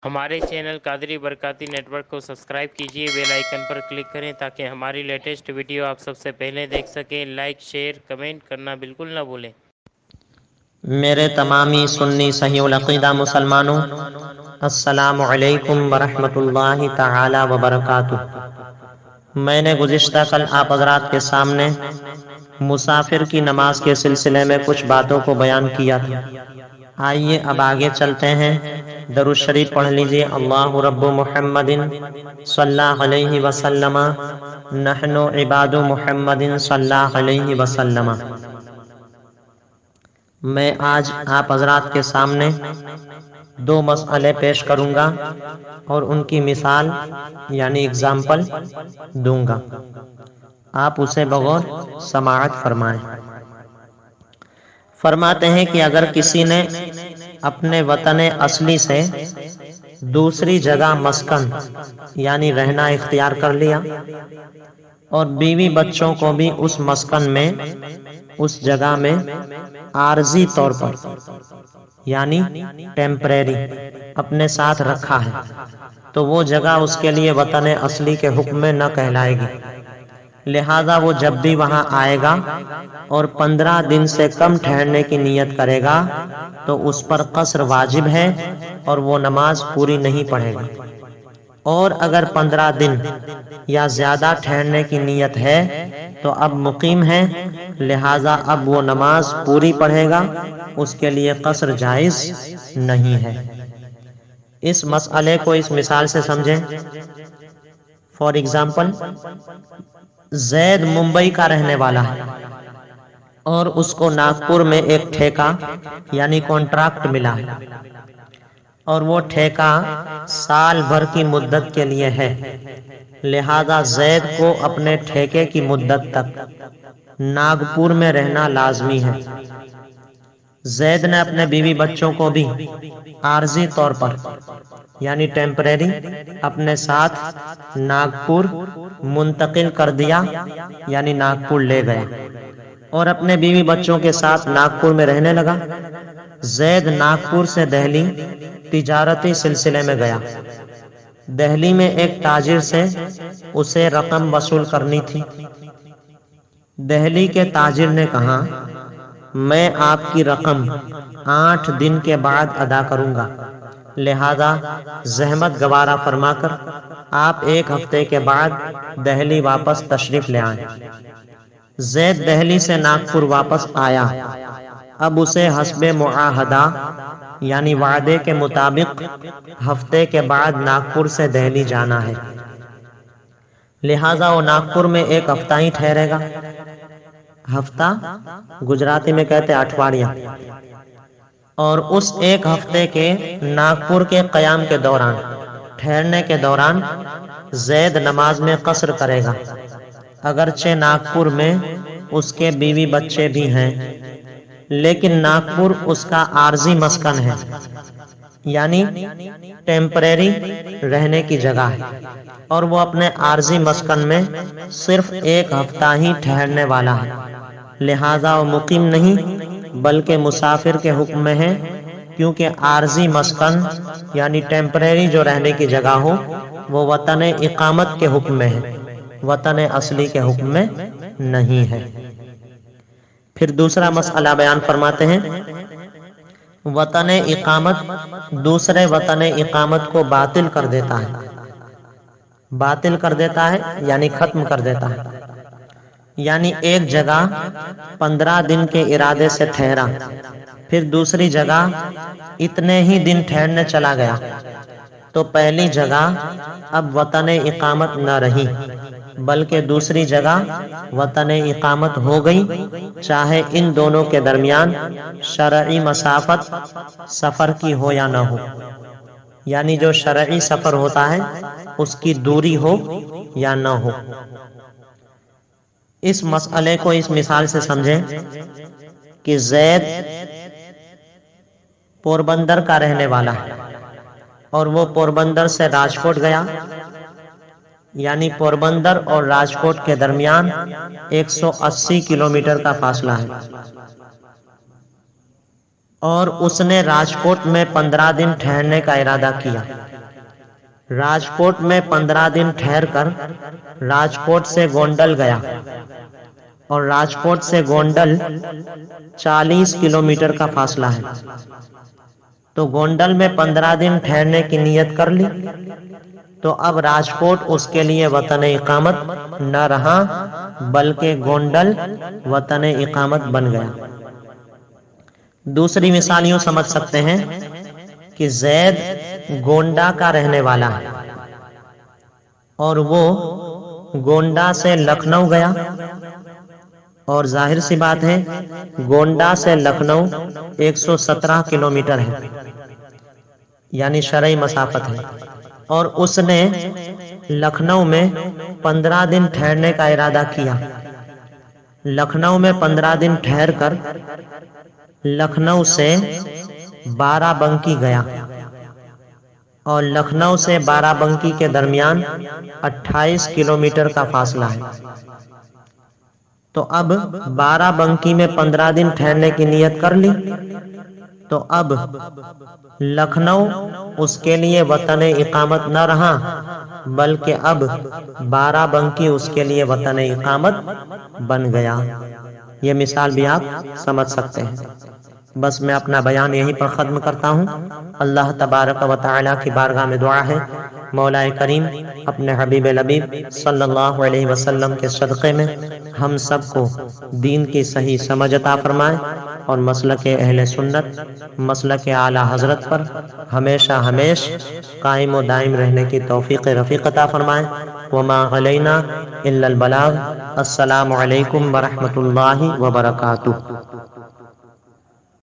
ہمارے channel Qadri برکاتی net work کو subscribe کیجیے، بیل آئیکن پر کلک کریں تاکہ ہماری لیٹسٹ ویڈیو آپ سب سے پہلے دیکھ سکیں۔ لائک، شیئر، کمنٹ کرنا بالکل نہ بھولیں۔ میرے تمامی سنی صحیح العقیدہ مسلمانوں، السلام علیکم ورحمۃ اللہ تعالی وبرکاتہ۔ میں نے گزشتہ کل آپ حضرات کے سامنے مسافر کی نماز کے سلسلے میں کچھ باتوں کو بیان کیا تھا۔ آئیے اب آگے چلتے ہیں۔ درود شریف پڑھ لیجئے۔ اللہ رب محمد صلی اللہ علیہ وسلم، نحن عباد محمد صلی اللہ علیہ وسلم۔ میں آج آپ حضرات کے سامنے دو مسئلے پیش کروں گا اور ان کی مثال یعنی اگزامپل دوں گا، آپ اسے بغور سماعت فرمائیں۔ فرماتے ہیں کہ اگر کسی نے اپنے وطن اصلی سے دوسری جگہ مسکن یعنی رہنا اختیار کر لیا اور بیوی بچوں کو بھی اس مسکن میں، اس جگہ میں عارضی طور پر یعنی ٹیمپریری اپنے ساتھ رکھا ہے، تو وہ جگہ اس کے لیے وطن اصلی کے حکم میں نہ کہلائے گی۔ لہذا وہ جب بھی وہاں آئے گا اور 15 دن سے کم ٹھہرنے کی نیت کرے گا تو اس پر قصر واجب ہے اور وہ نماز پوری نہیں پڑھے گا۔ اور اگر 15 دن یا زیادہ ٹھہرنے کی نیت ہے تو اب مقیم ہے، لہذا اب وہ نماز پوری پڑھے گا، اس کے لیے قصر جائز نہیں ہے۔ اس مسئلے کو اس مثال سے سمجھیں۔ فار ایگزامپل، زید ممبئی کا رہنے والا ہے اور اس کو ناگپور میں ایک ٹھیکہ یعنی کانٹریکٹ ملا ہے، اور وہ ٹھیکہ سال بھر کی مدت کے لیے ہے، لہذا زید کو اپنے ٹھیکے کی مدت تک ناگپور میں رہنا لازمی ہے۔ زید نے اپنے بیوی بچوں کو بھی عارضی طور پر یعنی ٹیمپریری اپنے ساتھ ناگپور منتقل کر دیا یعنی ناگپور لے گیا اور اپنے بیوی بچوں کے ساتھ ناگپور میں رہنے لگا۔ زید ناگپور سے دہلی تجارتی سلسلے میں گیا۔ دہلی میں ایک تاجر سے اسے رقم وصول کرنی تھی۔ دہلی کے تاجر نے کہا، میں آپ کی رقم 8 دن کے بعد ادا کروں گا، لہذا زحمت گوارا فرما کر آپ 1 ہفتے کے بعد دہلی واپس تشریف لے آئیں۔ زید دہلی سے ناگپور واپس آیا۔ اب اسے حسب معاہدہ یعنی وعدے کے مطابق ہفتے کے بعد ناگپور سے دہلی جانا ہے، لہذا وہ ناگپور میں 1 ہفتہ ہی ٹھہرے گا۔ ہفتہ گجراتی میں کہتے اٹھواڑیاں۔ اور اس 1 ہفتے کے ناگپور کے قیام کے دوران، ٹھہرنے کے دوران زید نماز میں قصر کرے گا، اگرچہ ناگپور میں اس کے بیوی بچے بھی ہیں، لیکن ناگپور اس کا عارضی مسکن ہے یعنی ٹیمپریری رہنے کی جگہ ہے، اور وہ اپنے عارضی مسکن میں صرف 1 ہفتہ ہی ٹھہرنے والا ہے، لہذا وہ مقیم نہیں بلکہ مسافر کے حکم میں ہے، کیونکہ عارضی مسکن یعنی ٹیمپریری جو رہنے کی جگہ ہو وہ وطن اقامت کے حکم میں ہے، وطن اصلی کے حکم میں نہیں ہے۔ پھر دوسرا مسئلہ بیان فرماتے ہیں۔ وطن اقامت دوسرے وطن اقامت کو باطل کر دیتا ہے۔ باطل کر دیتا ہے یعنی ختم کر دیتا ہے، یعنی ایک جگہ 15 دن کے ارادے سے ٹھہرا، پھر دوسری جگہ اتنے ہی دن ٹھہرنے چلا گیا، تو پہلی جگہ اب وطن اقامت نہ رہی بلکہ دوسری جگہ وطن اقامت ہو گئی، چاہے ان دونوں کے درمیان شرعی مسافت سفر کی ہو یا نہ ہو، یعنی جو شرعی سفر ہوتا ہے اس کی دوری ہو یا نہ ہو۔ اس مسئلے کو اس مثال سے سمجھیں کہ زید پوربندر کا رہنے والا ہے اور وہ پوربندر سے راجکوٹ گیا، یعنی پوربندر اور راجکوٹ کے درمیان 180 کلومیٹر کا فاصلہ ہے۔ اور اس نے راجکوٹ میں 15 دن ٹھہرنے کا ارادہ کیا۔ راجکوٹ میں 15 دن ٹھہر کر راجکوٹ سے گونڈل گیا، اور راجکوٹ سے گونڈل 40 کلومیٹر کا فاصلہ ہے۔ تو گونڈل میں 15 دن ٹھہرنے کی نیت کر لی، تو اب راجکوٹ اس کے لیے وطن اقامت نہ رہا، بلکہ گونڈل وطن اقامت بن گیا۔ دوسری مثال یوں سمجھ سکتے ہیں کہ زید گونڈا کا رہنے والا ہے، اور وہ گونڈا سے لکھنؤ گیا، اور ظاہر سی بات ہے گونڈا سے لکھنؤ 117 کلومیٹر ہے، یعنی شرعی مسافت ہے، اور اس نے لکھنؤ میں 15 دن ٹھہرنے کا ارادہ کیا۔ لکھنؤ میں 15 دن ٹھہر کر لکھنؤ سے بارہ بنکی گیا، اور لکھنؤ سے بارہ بنکی کے درمیان 28 کلومیٹر کا فاصلہ ہے۔ تو اب بارہ بنکی میں 15 دن ٹھہرنے کی نیت کر لی، تو اب لکھنؤ اس کے لیے وطن اقامت نہ رہا، بلکہ اب بارہ بنکی اس کے لیے وطن اقامت بن گیا۔ یہ مثال بھی آپ سمجھ سکتے ہیں۔ بس میں اپنا بیان یہیں پر ختم کرتا ہوں۔ اللہ تبارک و تعالیٰ کی بارگاہ میں دعا ہے مولا کریم اپنے حبیب لبیب صلی اللہ علیہ وسلم کے صدقے میں ہم سب کو دین کی صحیح سمجھ عطا فرمائے، اور مسلک اہل سنت، مسلک اعلیٰ حضرت پر ہمیشہ قائم و دائم رہنے کی توفیق رفیق عطا فرمائے۔ وما علینا الا البلاغ۔ السلام علیکم ورحمۃ اللہ وبرکاتہ۔